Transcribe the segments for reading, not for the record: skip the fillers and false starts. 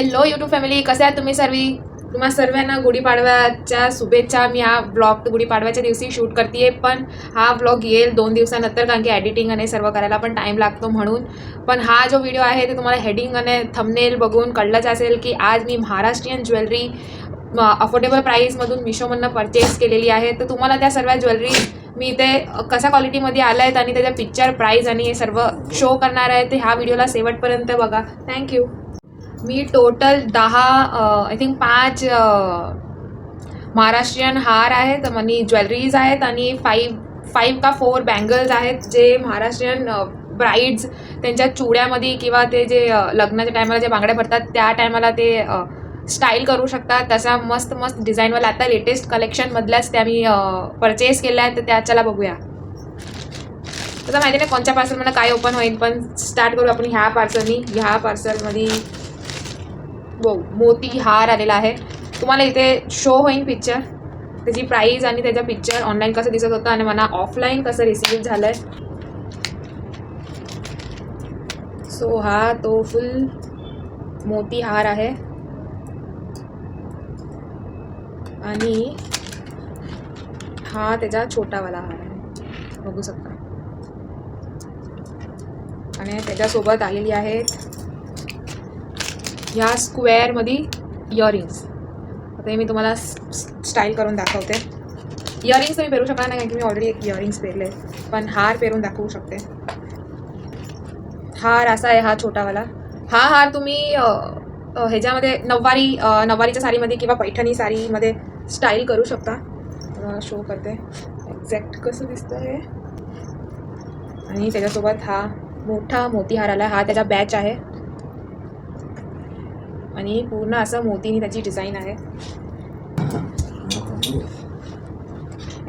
Hello YouTube family, कसे आहात तुम्ही सर्व? तुम्हा सर्वांना गुढीपाडव्याच्या शुभेच्छा. मी हा ब्लॉग गुढीपाडव्याच्या दिवशी शूट करते, पण हा ब्लॉग येईल 2 दिवसानंतर, कारण की एडिटिंग आणि सर्व करायला पण टाईम लागतो म्हणून. पण हा जो व्हिडिओ आहे ते तुम्हाला हेडिंग आणि थंबनेल बघून कळलंच असेल की आज मी महाराष्ट्रीयन ज्वेलरी अफोर्डेबल प्राईसमधून मिशोमधनं परचेस केलेली आहे. तर तुम्हाला त्या सर्व ज्वेलरी मी इथे कशा क्वालिटीमध्ये आल्या आहेत आणि त्याच्या पिक्चर, प्राईस आणि हे सर्व शो करणार आहे. ते ह्या व्हिडिओला शेवटपर्यंत बघा. Thank you. Me total 10 I think 5 Maharashtrian हार आहेत आणि ज्वेलरीज आहेत आणि 5 का 4 बँगल्स आहेत जे महाराष्ट्रीयन ब्राईड्स त्यांच्या चुड्यामध्ये किंवा ते जे लग्नाच्या टायमाला जे बांगड्या भरतात त्या टायमाला ते स्टाईल करू शकतात. तसा मस्त मस्त डिझाईनवाला आता लेटेस्ट कलेक्शनमधल्याच त्या मी परचेस केल्या आहेत. तर त्या चला बघूया. तसं माहिती नाही कोणत्या पार्सलमध्ये काय ओपन होईल, पण स्टार्ट करू आपण ह्या पार्सलनी. ह्या पार्सलमध्ये मोती हार आलेला आहे. तुम्हाला इथे शो होईल पिक्चर, त्याची प्राईस आणि त्याचा पिक्चर ऑनलाईन कसं दिसत होतं आणि मला ऑफलाईन कसं रिसीव्ह झालं आहे. सो हा तो फुल मोती हार आहे आणि हा त्याचा छोटावाला हार आहे, बघू शकता. आणि त्याच्यासोबत आलेली आहेत ह्या स्क्वेअरमध्ये इयरिंग्स. आता हे मी तुम्हाला स्टाईल करून दाखवते. इयरिंग्स तुम्ही पेरू शकणार नाही, कारण की मी ऑलरेडी एक इयरिंग्स पेरले, पण हार पेरून दाखवू शकते. हार असा आहे हा छोटावाला. हा हार तुम्ही ह्याच्यामध्ये नववारीच्या साडीमध्ये किंवा पैठणी साडीमध्ये स्टाईल करू शकता. तुम्हाला शो करते एक्झॅक्ट कसं दिसतं हे. आणि त्याच्यासोबत हा मोठा मोती हार आला. हा त्याचा बॅच आहे आणि पूर्ण असं मोतीनी त्याची डिझाईन आहे.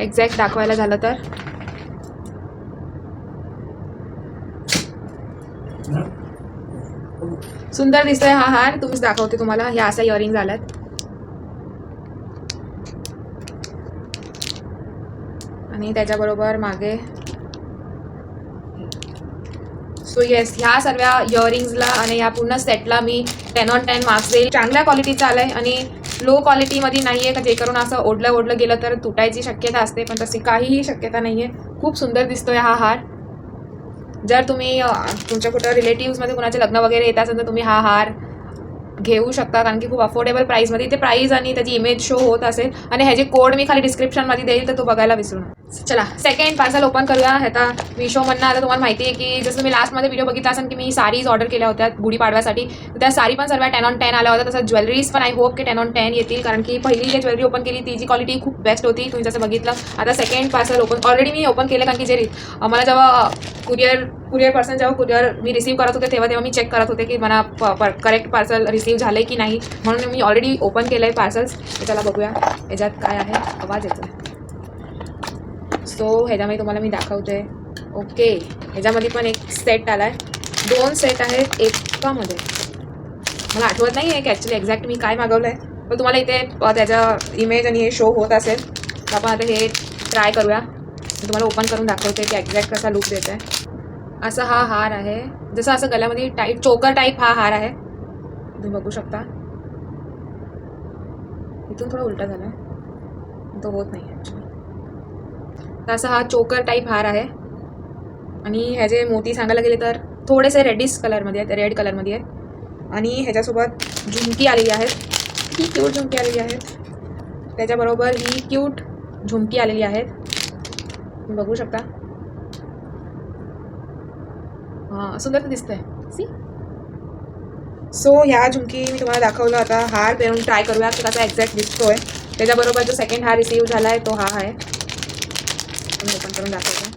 एक्झॅक्ट दाखवायला झालं तर सुंदर दिसतोय हा हार. तुम्हीच दाखवते तुम्हाला. ह्या असा इयरिंग झाल्यात आणि त्याच्याबरोबर मागे. सो येस, ह्या सर्व इयरिंग्सला आणि ह्या पूर्ण सेटला मी 10 on 10 मार्क्स देईल. चांगल्या क्वालिटीचं आलं आहे आणि लो क्वालिटीमध्ये नाही आहे, का जे करून असं ओढलं गेलं तर तुटायची शक्यता असते, पण तशी काहीही शक्यता नाही आहे. खूप सुंदर दिसतोय हा हार. जर तुम्ही तुमच्या कुठं रिलेटिव्समध्ये कुणाचे लग्न वगैरे येत असेल तर तुम्ही हा हार घेऊ शकता, कारण की खूप अफोर्डेबल प्राईसमध्ये ते प्राईस आणि त्याची इमेज शो होत असेल. आणि ह्याचे कोड मी खाली डिस्क्रिप्शनमध्ये देईल, तर तो बघायला विसरू नका. चला सेकंड पार्सल ओपन करूया. आता मिशोमधनं आता तुम्हाला माहिती आहे की जसं मी लास्टमध्ये व्हिडिओ बघितला असेल की मी साडीज ऑर्डर केल्या होत्या गुढीपाडव्यासाठी. तर त्या साडी पण सर्व 10 on 10 आल्या होत्या. तसं ज्वेलरीज पण आय होप की 10 on 10 येतील, कारण की पहिली जी ज्वेलरी ओपन केली ती जी क्वालिटी खूप बेस्ट होती, तुम्ही जसं बघितलं. आता सेकंड पार्सल ऑलरेडी मी ओपन केलं, कारण की जे मला जेव्हा कुरिअर पर्सन जेव्हा कुरिअर मी रिसीव्ह करत होते तेव्हा मी चेक करत होते की मला करेक्ट पार्सल रिसीव्ह झालं की नाही, म्हणून मी ऑलरेडी ओपन केलं आहे पार्सल्स. त्याला बघूया ह्याच्यात काय आहे. आवाज येतो. सो ह्याच्यामध्ये तुम्हाला मी दाखवते. ओके, ह्याच्यामध्ये पण एक सेट आला आहे. 2 सेट आहेत एकामध्ये. मला आठवत नाही आहे की ॲक्च्युली एक्झॅक्ट मी काय मागवलं आहे, पण तुम्हाला इथे त्याचा इमेज आणि हे शो होत असेल. तर आपण आता हे ट्राय करूया. मी तुम्हाला ओपन करून दाखवते की एक्झॅक्ट कसा लुक देत आहे. असा हा हार आहे. जसं असं गळ्यामध्ये टाईप चोकर टाईप हा हार आहे, तुम्ही बघू शकता. इथून थोडा उलटा झाला आहे, तो होत नाही ॲक्च्युली. तर असा हा चोकर टाईप हार आहे आणि ह्याचे मोती सांगायला गेले तर थोडेसे रेडिश कलरमध्ये आहेत, रेड कलरमध्ये आहेत. आणि ह्याच्यासोबत झुमकी आलेली आहेत. ही क्यूट झुमकी आलेली आहेत. त्याच्याबरोबर ही क्यूट झुमकी आलेली आहेत, तुम्ही बघू शकता. हां, सुंदर दिसतंय. सी. सो ह्या झुमकी मी तुम्हाला दाखवलं. आता हार पेरून ट्राय करूया की कसा एक्झॅक्ट दिसतोय. त्याच्याबरोबर जो सेकंड हार रिसीव्ह झाला आहे तो हा आहे. मी ओपन करून दाखवते.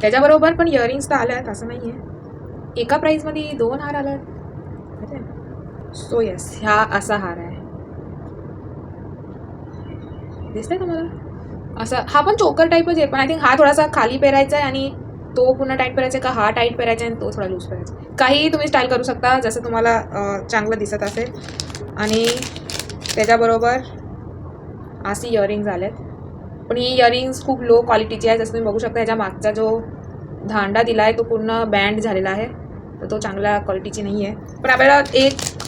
त्याच्याबरोबर पण इयरिंग्स तर आल्या आहेत, असं नाही आहे. एका प्राईजमध्ये 2 हार आले आहेत. सो येस, ह्या असा हार आहे. दिसतंय तुम्हाला? असा हा पण चोकर टाईपच आहे, पण आय थिंक हा थोडासा खाली पेरायचा आहे आणि तो पूर्ण टाईट पेरायचा आहे, का हा टाईट पेरायचा आहे आणि तो थोडा लूज पेरायचा आहे. काहीही तुम्ही स्टाईल करू शकता जसं तुम्हाला चांगलं दिसत असेल. आणि त्याच्याबरोबर अशी इयरिंग्स आलेत, पण ही इयरिंग्स खूप लो क्वालिटीची आहे. जसं तुम्ही बघू शकता ह्याच्या मागचा जो धांडा दिला आहे तो पूर्ण बँड झालेला आहे. तर तो चांगल्या क्वालिटीची नाही आहे. पण आपल्याला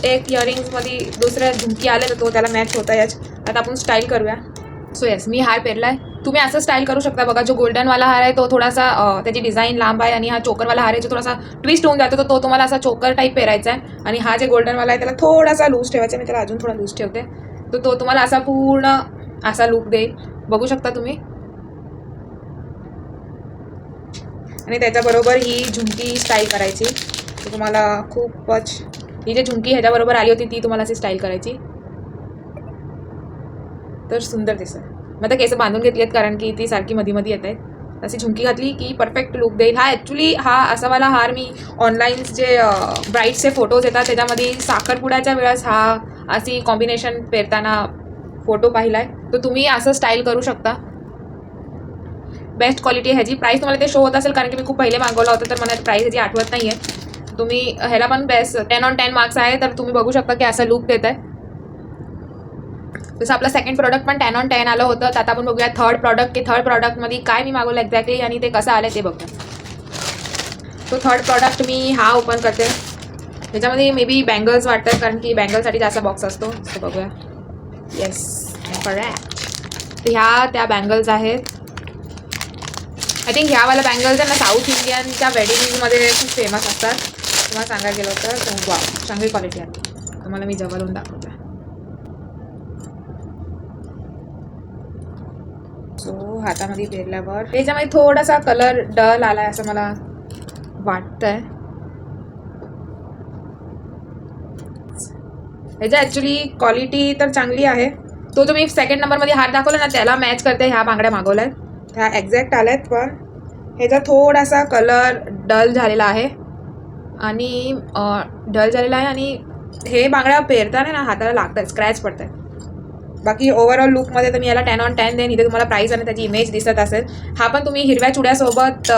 एक इयरिंग्समध्ये दुसऱ्या झुमकी आले तर तो त्याला मॅच होता याच. आता आपण स्टाईल करूया. सो येस, मी हार पेरला आहे. तुम्ही असं स्टाईल करू शकता बघा. जो गोल्डनवाला हार आहे तो थोडासा त्याची डिझाईन लांब आहे आणि हा चोकरवाला हार आहे जो थोडासा ट्विस्ट होऊन जातो, तर तो तुम्हाला असा चोकर टाईप पेरायचा आहे. आणि हा जे गोल्डनवाला आहे त्याला थोडासा लूज ठेवायचा. मी त्याला अजून थोडा लूज ठेवते, तर तो तुम्हाला असा पूर्ण असा लुक देईल. बघू शकता तुम्ही. आणि त्याच्याबरोबर ही झुमकी स्टाईल करायची. तर तुम्हाला खूपच ही जी झुमकी ह्याच्याबरोबर आली होती ती तुम्हाला अशी स्टाईल करायची, तर सुंदर दिसेल. मग आता केस बांधून घेतली आहेत कारण की ती सारखी मध्ये मध्ये येत आहेत. अशी झुमकी घातली की परफेक्ट लुक देईल. हा असावाला हार मी ऑनलाईन जे ब्राईड्सचे फोटोज येतात त्याच्यामध्ये साखरपुड्याच्या वेळेस हा अशी कॉम्बिनेशन पेरताना फोटो पाहिला आहे. तर तुम्ही असं स्टाईल करू शकता. बेस्ट क्वालिटी आहे ह्याची. प्राईस तुम्हाला ते शो होत असेल कारण की मी खूप पहिले मागवला होता, तर मला प्राईस ह्याची आठवत नाही आहे. तुम्ही ह्याला पण बेस्ट 10 on 10 मार्क्स आहे, तर तुम्ही बघू शकता की असा लुक देत आहे. जसं आपलं सेकंड प्रोडक्ट पण 10 on 10 आलं होतं. तर आता आपण बघूया थर्ड प्रॉडक्ट, की थर्ड प्रॉडक्टमध्ये काय मी मागवलं एक्झॅक्टली आणि ते कसं आलं ते बघूया. तो थर्ड प्रॉडक्ट मी हा ओपन करते. त्याच्यामध्ये मे बी बँगल्स वाटतात कारण की बँगलसाठी जास्त बॉक्स असतो. तर बघूया. Yes, correct. तर ह्या त्या बँगल्स आहेत. आय थिंक ह्यावाला बँगल्स आहे ना साऊथ इंडियनच्या वेडिंगमध्ये खूप फेमस असतात. तुम्हाला सांगायला गेलं होतं. वा, चांगली क्वालिटी आहे. तुम्हाला मी जवळून दाखवते. सो हातामध्ये पेरल्यावर त्याच्यामध्ये थोडासा कलर डल आलाय असं मला वाटतंय. ह्याच्या ॲक्च्युली क्वालिटी तर चांगली आहे. तो जो मी सेकंड नंबरमध्ये हार दाखवला ना त्याला मॅच करते ह्या बांगड्या मागवल्या आहेत. ह्या एक्झॅक्ट आल्या आहेत, पण ह्याचा थोडासा कलर डल झालेला आहे आणि हे बांगड्या पेरताना ना हाताला लागतात, स्क्रॅच पडत आहे. बाकी ओव्हरऑल लुकमध्ये तर मी याला 10 on 10 देईन. इथे तुम्हाला प्राईस आणि त्याची इमेज दिसत असेल. हा पण तुम्ही हिरव्या चुड्यासोबत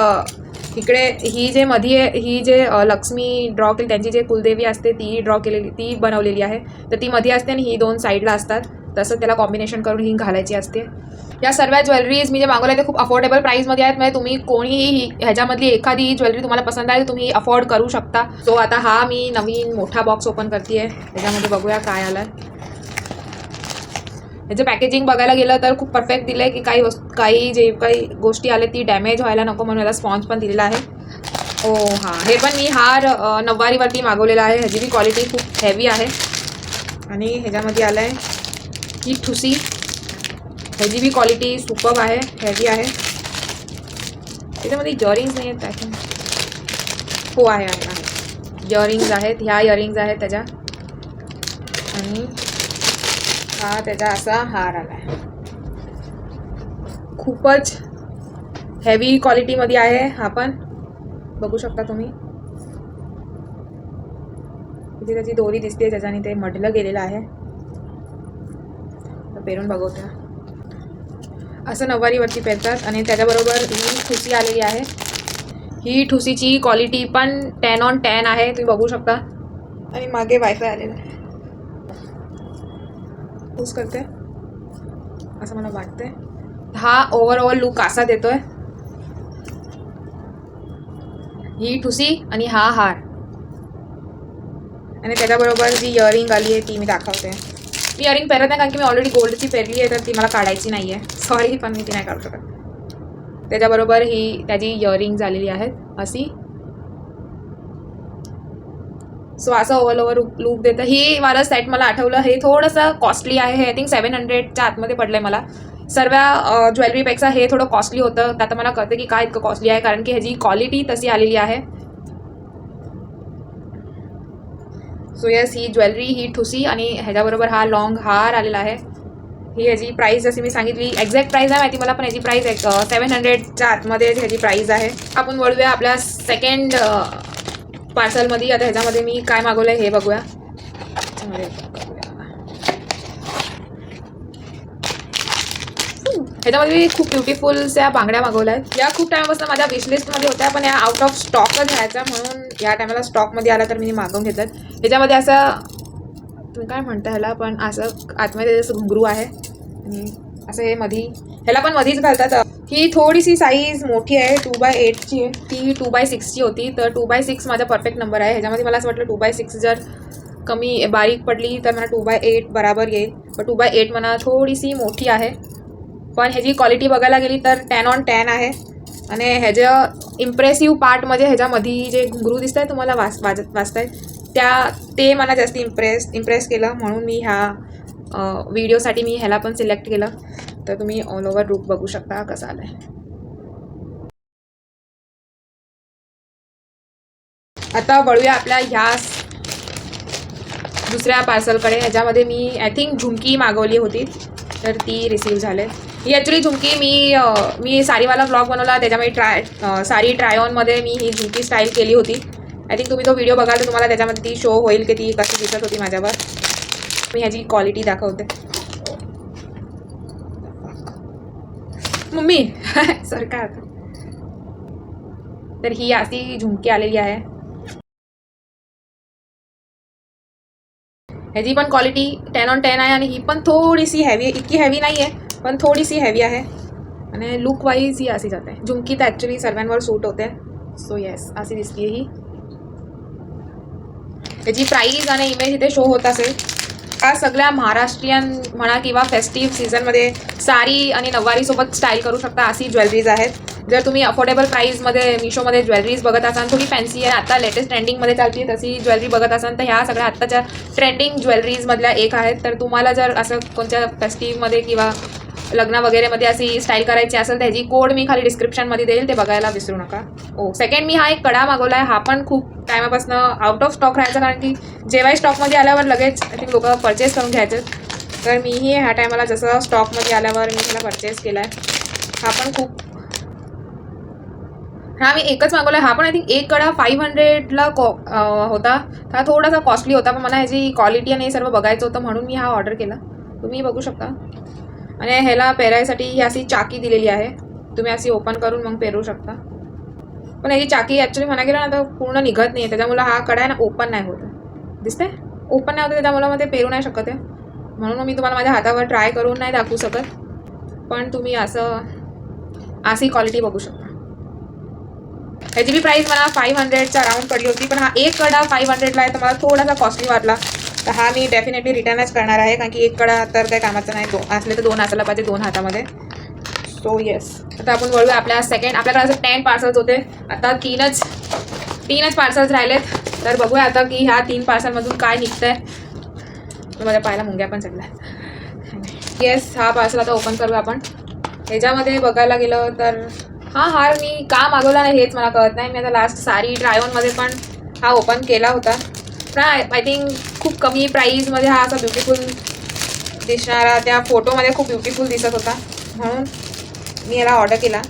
इकडे ही जे मध्ये ही जे लक्ष्मी ड्रॉ केली त्यांची जे कुलदेवी असते ती ड्रॉ केलेली ती बनवलेली आहे. तर ती मध्ये असते आणि ही दोन साईडला असतात. तसं त्याला कॉम्बिनेशन करून ही घालायची असते. या सर्व ज्वेलरीज मी जे मागवल्या ते खूप अफोर्डेबल प्राईसमध्ये आहेत. म्हणजे तुम्ही कोणीही ह्याच्यामधली एखादी ज्वेलरी तुम्हाला पसंत आहे तुम्ही अफोर्ड करू शकता. सो आता हा मी नवीन मोठा बॉक्स ओपन करते आहे. त्याच्यामध्ये बघूया काय आलं आहे. ह्याचं पॅकेजिंग बघायला गेलं तर खूप परफेक्ट दिलं आहे, की काही गोष्टी आल्या ती डॅमेज व्हायला नको म्हणून याला स्पॉन्ज पण दिलेला आहे. हां, हे पण मी हार नऊवारीवरती मागवलेला आहे. ह्याची बी क्वालिटी खूप हेवी आहे. आणि ह्याच्यामध्ये आलं आहे ही ठुसी. ह्याची बी क्वालिटी सुपर्ब आहे, हेवी आहे. त्याच्यामध्ये इयरिंग्स नाही आहेत काय? हो आहे. इयरिंग्ज आहेत. ह्या इयरिंग्ज आहेत त्याच्या. आणि हा त्याचा असा हार आला आहे. खूपच हेवी क्वालिटीमध्ये आहे. हा पण बघू शकता तुम्ही. इथे त्याची दोरी दिसते त्याच्याने ते मडलं गेलेलं आहे. पेरून बघूया. असं नऊवारीवरती पेरतात आणि त्याच्याबरोबर ही ठुसी आलेली आहे. ही ठुसीची क्वालिटी पण 10 on 10 आहे, तुम्ही बघू शकता. आणि मागे वायफाय आलेला आहे. यूज करते असं मला वाटतंय. हा ओव्हरऑल लुक असा देतोय. ही ठुसी आणि हा हार आणि त्याच्याबरोबर जी इयरिंग आली आहे ती मी दाखवते. मी इयरिंग पेरत नाही कारण की मी ऑलरेडी गोल्डची पेरली आहे, तर ती मला काढायची नाही आहे. सॉरी, पण मी ती नाही काढू शकत. त्याच्याबरोबर ही त्याची इयरिंग झालेली आहेत अशी. सो असं ओव्हर लुक देतं. ही वाला सेट मला आठवलं, हे थोडंसं कॉस्टली आहे. हे आय थिंक 700च्या आतमध्ये पडलं आहे मला. सर्व ज्वेलरीपेक्षा हे थोडं कॉस्टली होतं. आता मला कळतं की काय इतकं कॉस्टली आहे, कारण की ह्याची क्वालिटी तशी आलेली आहे. सो येस, ही ज्वेलरी, ही ठुसी आणि ह्याच्याबरोबर हा लॉंग हार आलेला आहे. ही ह्याची प्राईस जशी मी सांगितली, एक्झॅक्ट प्राईस आहे माहिती मला, पण ह्याची प्राईस 700च्या आतमध्ये ह्याची प्राईस आहे. आपण वळूया आपल्या सेकंड पार्सलमध्ये. आता ह्याच्यामध्ये मी काय मागवलं आहे हे बघूया. ह्याच्यामध्ये मी खूप ब्युटिफुलच्या बांगड्या मागवल्या आहेत. या खूप टायमापासून माझ्या विशलिस्टमध्ये होत्या, पण या आउट ऑफ स्टॉकच घ्यायचा म्हणून ह्या टायमाला स्टॉकमध्ये आला तर मी मागवून घेतात. ह्याच्यामध्ये असं तुम्ही काय म्हणता ह्याला, पण असं आतमध्ये जसं घुंगरू आहे आणि असं हे मधी ह्याला पण मधीच घालतात. ही थोडीशी साईज मोठी आहे, 2x8ची आहे. ती 2x6ची होती, तर 2x6 माझा परफेक्ट नंबर आहे. ह्याच्यामध्ये मला असं वाटलं 2x6 जर कमी बारीक पडली तर मला 2x8 बराबर येईल. पण 2x8 मला थोडीशी मोठी आहे. पण ह्याची क्वालिटी बघायला गेली तर 10 on 10 आहे. आणि ह्याचं इम्प्रेसिव्ह पार्ट म्हणजे ह्याच्यामध्ये जे घुंगरू दिसत आहे तुम्हाला वाचतायत ते मला जास्त इम्प्रेस केलं. म्हणून मी ह्या व्हिडिओसाठी मी ह्याला पण सिलेक्ट केलं. तर तुम्ही ऑल ओव्हर लुक बघू शकता कसा आलाय. आता वळूया आपल्या ह्या दुसऱ्या पार्सलकडे. ह्याच्यामध्ये मी आय थिंक झुमकी मागवली होती, तर ती रिसीव्ह झाले. ही ॲक्च्युली झुमकी मी साडीवाला ब्लॉग बनवला, त्याच्यामध्ये साडी ट्राय ऑनमध्ये मी ही झुमकी स्टाईल केली होती. आय थिंक तुम्ही तो व्हिडिओ बघाल तर तुम्हाला त्याच्यामध्ये ती शो होईल की ती कशी दिसत होती माझ्यावर. मी ह्याची क्वालिटी दाखवते. मम्मी सर काय आता. तर ही अशी झुमकी आलेली आहे. ह्याची पण क्वालिटी 10 on 10 आहे. आणि ही पण थोडीशी हेवी, इतकी हेवी नाही आहे पण थोडीशी हेवी आहे. आणि लुक वाईज ही अशी जाते. झुमकी तर ॲक्च्युली सर्वांवर सूट होते. सो येस, अशी दिसते ही. त्याची प्राईस आणि इमेज इथे शो होत असेल. हा सगळ्या महाराष्ट्रीयन म्हणा किंवा फेस्टिव्ह सीझनमध्ये साडी आणि नऊवारीसोबत स्टाईल करू शकता अशी ज्वेलरीज आहेत. जर तुम्ही अफोर्डेबल प्राईसमध्ये मिशोमध्ये ज्वेलरीज बघत असाल, थोडी फॅन्सी आहे, आता लेटेस्ट ट्रेंडिंगमध्ये चालते तशी ज्वेलरी बघत असाल, तर ह्या सगळ्या आत्ताच्या ट्रेंडिंग ज्वेलरीजमधल्या एक आहेत. तर तुम्हाला जर असं कोणत्या फेस्टिव्हमध्ये किंवा लग्न वगैरेमध्ये अशी स्टाईल करायची असेल तर ह्याची कोड मी खाली डिस्क्रिप्शनमध्ये देईल, ते बघायला विसरू नका. सेकंड मी हा एक कडा मागवला आहे. हा पण खूप टायमापासून आउट ऑफ स्टॉक राहायचा, कारण की जेव्हाही स्टॉकमध्ये आल्यावर लगेच आय थिंक लोक परचेस करून घ्यायचे. तर मीही ह्या टायमाला जसं स्टॉकमध्ये आल्यावर मी ह्याला परचेस केला आहे. हा पण खूप मी एकच मागवला आहे. हा पण आय थिंक एक कडा 500ला होता. हा थोडासा कॉस्टली होता, पण मला ह्याची क्वालिटी आणि सर्व बघायचं होतं म्हणून मी हा ऑर्डर केला. तुम्ही बघू शकता. आणि ह्याला पेरायसाठी ही अशी चाकी दिलेली आहे. तुम्ही अशी ओपन करून मग पेरू शकता. पण ह्याची चाकी ॲक्च्युली म्हणा गेलं ना तर पूर्ण निघत नाही आहे. त्याच्यामुळे हा कडा आहे ना ओपन नाही होत. दिसतंय ओपन नाही होतं, त्याच्यामुळे मग ते पेरू नाही शकत आहे. म्हणून मी तुम्हाला माझ्या हातावर ट्राय करून नाही दाखवू शकत. पण तुम्ही अशी क्वालिटी बघू शकता. ह्याची बी प्राईस मला 500च्या अराउंड पडली होती. पण हा एक कडा 500ला आहे तर मला थोडासा कॉस्टली वाटला. तर हा मी डेफिनेटली रिटर्नच करणार आहे, कारण की एक कडा तर काही कामाचं नाही. असले तर 2 असायला पाहिजे 2 हातामध्ये. सो येस, आता आपण वळूया आपल्या आपल्याकडे असं 10 पार्सल्स होते. आता तीनच पार्सल्स राहिलेत. तर बघूया आता की ह्या 3 पार्सलमधून काय निघतंय. माझ्या पायाला मुंग्या पण चढल्या. येस, हा पार्सल आता ओपन करूया आपण. ह्याच्यामध्ये बघायला गेलं तर हा हार मी का मागवला नाही हेच मला कळत नाही. मी आता लास्ट साडी ट्राय ऑनमध्ये पण हा ओपन केला होता. पण आय थिंक खूप कमी प्राईजमध्ये हा असा ब्युटिफुल दिसणारा, त्या फोटोमध्ये खूप ब्युटिफुल दिसत होता म्हणून मी याला ऑर्डर केला.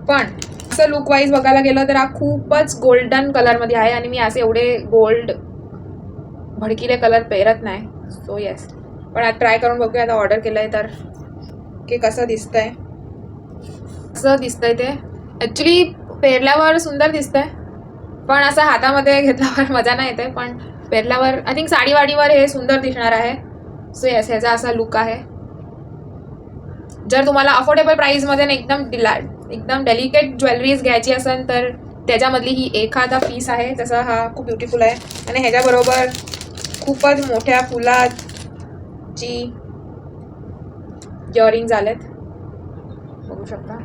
पण असं लुक वाईज बघायला गेलं तर हा खूपच गोल्डन कलरमध्ये आहे आणि मी असे एवढे गोल्ड भडकिले कलर पेरत नाही. सो येस, पण आता ट्राय करून बघूया. आता ऑर्डर केलं आहे तर की कसं दिसतंय. ते ॲक्च्युली पेरल्यावर सुंदर दिसतंय, पण असं हातामध्ये घेतल्यावर मजा नाही येते. पण पेरल्यावर आय थिंक साडीवाडीवर हे सुंदर दिसणार आहे. सो येस, ह्याचा असा लुक आहे. जर तुम्हाला अफोर्डेबल प्राईसमध्ये एकदम डेलिकेट ज्वेलरीज घ्यायची असेल तर त्याच्यामधली ही एखादा पीस आहे. तसा हा खूप ब्युटिफुल आहे. आणि ह्याच्याबरोबर खूपच मोठ्या फुलाची इयरिंग्स आलेत, बघू शकता.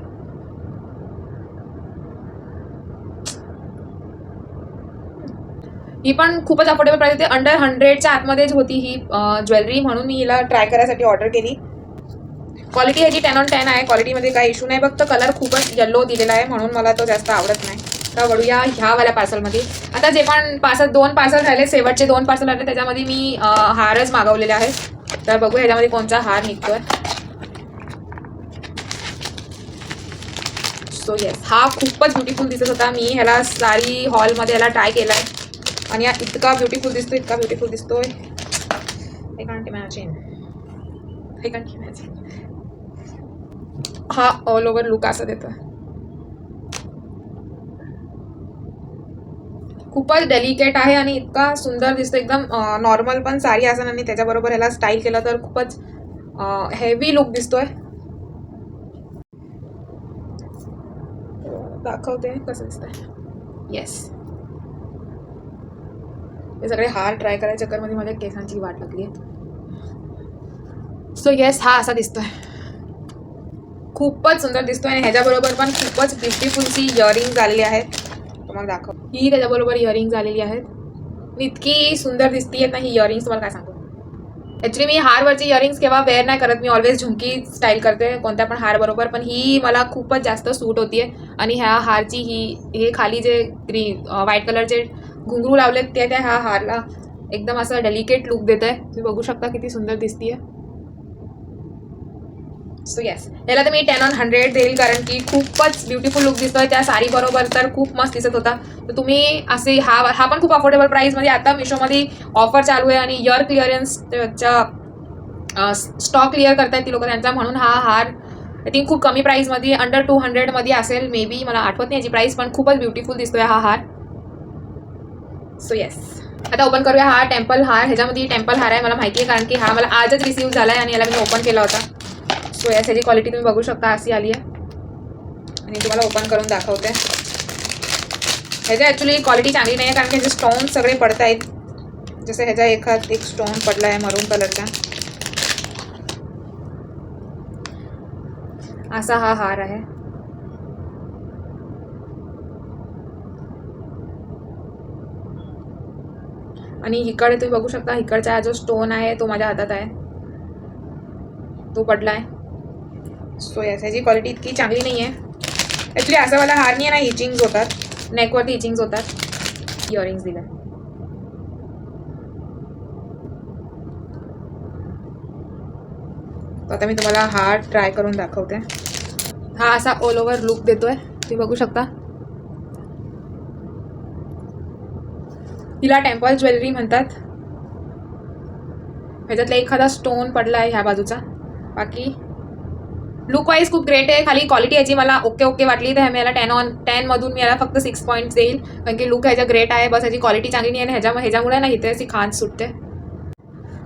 ही पण खूपच अफोर्डेबल प्राईस होती. अंडर 100च्या आतमध्येच होती ही ज्वेलरी, म्हणून मी हिला ट्राय करायसाठी ऑर्डर केली. क्वालिटी ह्याची 10 on 10 आहे. क्वालिटीमध्ये काही इश्यू नाही, फक्त कलर खूपच येल्लो दिलेला आहे म्हणून मला तो जास्त आवडत नाही. तर वळूया ह्यावाल्या पार्सलमध्ये. आता जे पण 2 पार्सल राहिले, शेवटचे 2 पार्सल राहिले, त्याच्यामध्ये मी हारच मागवलेले आहेत. तर बघू ह्याच्यामध्ये कोणता हार निघतोय. सो येस, हा खूपच ब्युटिफुल दिसत होता. मी ह्याला साडी हॉलमध्ये ह्याला ट्राय केला आहे आणि इतका ब्युटिफुल दिसतोय. I can't imagine. हा ऑल ओव्हर लुक असं देतो. खूपच डेलिकेट आहे आणि इतका सुंदर दिसतो. एकदम नॉर्मल पण साडी असेल आणि त्याच्याबरोबर ह्याला स्टाईल केलं तर खूपच हेवी लुक दिसतोय. दाखवते कसं दिसतंय. येस, हे सगळे हार ट्राय करायच्या चक्करमध्ये माझ्या केसांची वाट लागली आहे. सो येस, हा असा दिसतोय. खूपच सुंदर दिसतोय आणि ह्याच्याबरोबर पण खूपच ब्युटिफुलची इयरिंग आलेली आहेत. तुम्हाला दाखव, ही त्याच्याबरोबर इयरिंग आलेली आहेत. इतकी सुंदर दिसतीये ना ही इयरिंग्स, तुम्हाला काय सांगू. ॲक्च्युली मी हारवरची इयरिंग्स केव्हा वेअर नाही करत. मी ऑलवेज झुमकी स्टाईल करते कोणत्या पण हार बरोबर, पण ही मला खूपच जास्त सूट होतीये. आणि ह्या हारची हे खाली जे व्हाईट कलरचे घुंगरू लावलेत ते त्या ह्या हारला एकदम असं डेलिकेट लुक देत आहे. तुम्ही बघू शकता किती सुंदर दिसतीये. सो येस, याला तर मी 10 on 100 देईल, कारण की खूपच ब्युटिफुल लुक दिसतोय. त्या साडी बरोबर तर खूप मस्त दिसत होता. तर तुम्ही असे हा पण खूप अफोर्डेबल प्राईसमध्ये आता मिशोमध्ये ऑफर चालू आहे आणि इयर क्लिअरन्सच्या स्टॉक क्लिअर करतायत ती लोक त्यांचा, म्हणून हा हार आय थिंक खूप कमी प्राईसमध्ये अंडर 200 असेल मे बी, मला आठवत नाही याची प्राईस, पण खूपच ब्युटिफुल दिसतोय हा हार. सो येस, आता ओपन करूया हा टेम्पल हार. ह्याच्यामध्ये टेम्पल हार आहे मला माहिती आहे, कारण की हा मला आजच रिसीव्ह झाला आहे आणि याला मी ओपन केला होता. सो यास, ह्याची क्वालिटी तुम्ही बघू शकता अशी आली आहे आणि तुम्हाला ओपन करून दाखवते. ह्याच्या ॲक्च्युली क्वालिटी चांगली नाही आहे, कारण की ह्याचे स्टोन सगळे पडत आहेत. जसं ह्याच्या एक स्टोन पडला आहे मरून कलरचा. असा हा हार आहे. आणि इकडे तुम्ही बघू शकता, इकडचा जो स्टोन आहे तो माझ्या हातात आहे, तो पडलाय. सो यास, ह्याची क्वालिटी इतकी चांगली नाही आहे. ॲक्च्युली असा वाला हार नाही आहे ना, इचिंग्स होतात, नेकवरती इचिंग्स होतात. इयरिंग्स दिल्या. आता मी तुम्हाला हार ट्राय करून दाखवते. हा असा ऑल ओव्हर लुक देतोय, तुम्ही बघू शकता. हिला टेम्पल ज्वेलरी म्हणतात. ह्याच्यातला एखादा स्टोन पडला आहे ह्या बाजूचा. बाकी लुक वाईज खूप ग्रेट आहे. खाली क्वालिटी याची मला ओके वाटली, तर मला 10 on 10 मधून मी याला फक्त 6 पॉईंट्स देईल, कारण की लुक ह्याचा ग्रेट आहे. बस ह्याची क्वालिटी चांगली नाही आहे, ह्याच्यामुळे ना इथे अशी खान सुटते.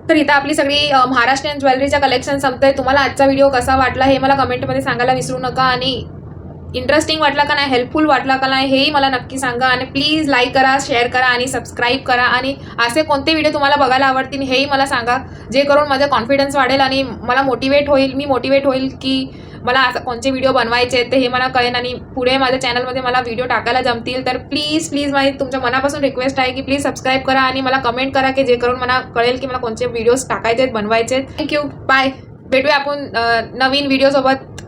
तर इथं आपली सगळी महाराष्ट्रीयन ज्वेलरीच्या कलेक्शन संपतंय. तुम्हाला आजचा व्हिडिओ कसा वाटला हे मला कमेंटमध्ये सांगायला विसरू नका, आणि इंटरेस्टिंग वाटला का नाही, हेल्पफुल वाटला का नाही हेही मला नक्की सांगा. आणि प्लीज लाईक करा, शेअर करा आणि सबस्क्राईब करा. आणि असे कोणते व्हिडिओ तुम्हाला बघायला आवडतील हेही मला सांगा, जे करून माझा कॉन्फिडन्स वाढेल आणि मला मी मोटिवेट होईल की मला असं कोणते व्हिडिओ बनवायचे ते हे मला कळेल, आणि पुढे माझ्या चॅनलमध्ये मला व्हिडिओ टाकायला जमतील. तर प्लीज माझी तुमच्या मनापासून रिक्वेस्ट आहे की प्लीज सबस्क्राईब करा आणि मला कमेंट करा, की जे करून मला कळेल की मला कोणते व्हिडिओज टाकायचे आहेत, बनवायचे आहेत. Thank you, bye. भेटूया आपण नवीन व्हिडिओसोबत